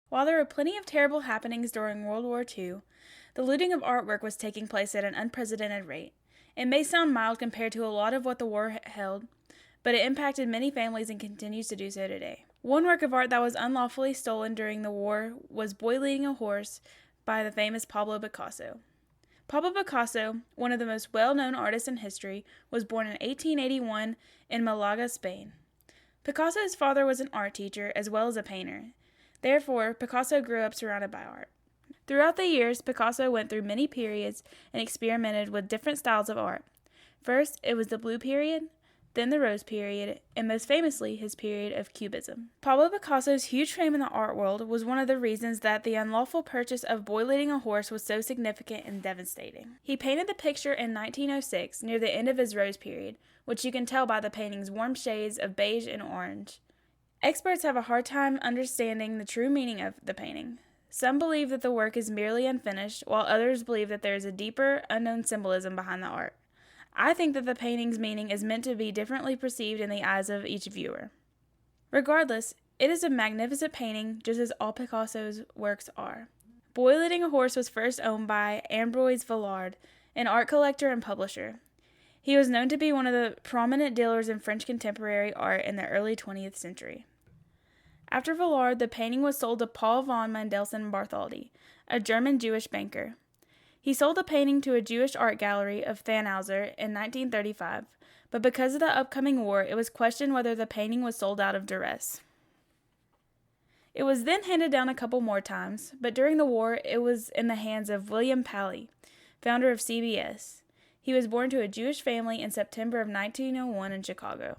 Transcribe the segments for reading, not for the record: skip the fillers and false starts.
While there were plenty of terrible happenings during World War II, the looting of artwork was taking place at an unprecedented rate. It may sound mild compared to a lot of what the war held, but it impacted many families and continues to do so today. One work of art that was unlawfully stolen during the war was Boy Leading a Horse by the famous Pablo Picasso. Pablo Picasso, one of the most well-known artists in history, was born in 1881 in Malaga, Spain. Picasso's father was an art teacher as well as a painter. Therefore, Picasso grew up surrounded by art. Throughout the years, Picasso went through many periods and experimented with different styles of art. First, it was the Blue Period, then the Rose Period, and most famously, his period of Cubism. Pablo Picasso's huge fame in the art world was one of the reasons that the unlawful purchase of Boy Leading a Horse was so significant and devastating. He painted the picture in 1906, near the end of his Rose Period, which you can tell by the painting's warm shades of beige and orange. Experts have a hard time understanding the true meaning of the painting. Some believe that the work is merely unfinished, while others believe that there is a deeper, unknown symbolism behind the art. I think that the painting's meaning is meant to be differently perceived in the eyes of each viewer. Regardless, it is a magnificent painting, just as all Picasso's works are. Boy Leading a Horse was first owned by Ambroise Vallard, an art collector and publisher. He was known to be one of the prominent dealers in French contemporary art in the early 20th century. After Vallard, the painting was sold to Paul von Mendelssohn Bartholdy, a German Jewish banker. He sold the painting to a Jewish art gallery of Tannhauser in 1935, but because of the upcoming war, it was questioned whether the painting was sold out of duress. It was then handed down a couple more times, but during the war, it was in the hands of William Paley, founder of CBS. He was born to a Jewish family in September of 1901 in Chicago.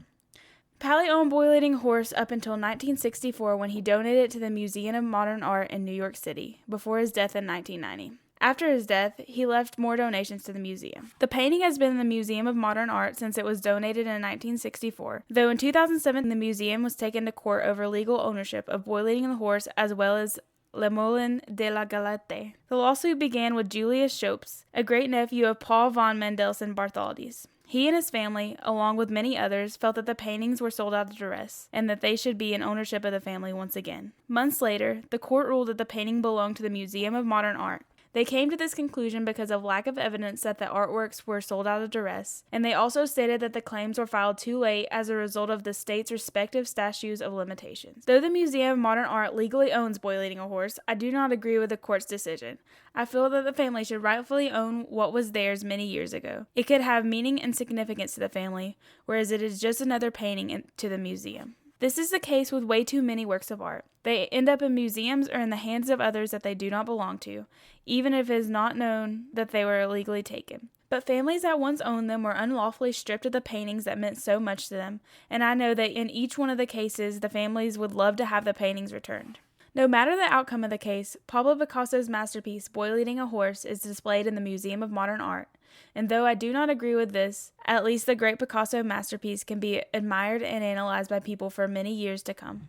Paley owned Boy Leading a Horse up until 1964 when he donated it to the Museum of Modern Art in New York City, before his death in 1990. After his death, he left more donations to the museum. The painting has been in the Museum of Modern Art since it was donated in 1964, though in 2007 the museum was taken to court over legal ownership of Boy Leading the Horse as well as Le Moulin de la Galette. The lawsuit began with Julius Schoeps, a great-nephew of Paul von Mendelssohn Bartholdy's. He and his family, along with many others, felt that the paintings were sold out of duress, and that they should be in ownership of the family once again. Months later, the court ruled that the painting belonged to the Museum of Modern Art. They came to this conclusion because of lack of evidence that the artworks were sold out of duress, and they also stated that the claims were filed too late as a result of the state's respective statutes of limitations. Though the Museum of Modern Art legally owns Boy Leading a Horse, I do not agree with the court's decision. I feel that the family should rightfully own what was theirs many years ago. It could have meaning and significance to the family, whereas it is just another painting to the museum. This is the case with way too many works of art. They end up in museums or in the hands of others that they do not belong to, even if it is not known that they were illegally taken. But families that once owned them were unlawfully stripped of the paintings that meant so much to them, and I know that in each one of the cases, the families would love to have the paintings returned. No matter the outcome of the case, Pablo Picasso's masterpiece, Boy Leading a Horse, is displayed in the Museum of Modern Art. And though I do not agree with this, at least the great Picasso masterpiece can be admired and analyzed by people for many years to come.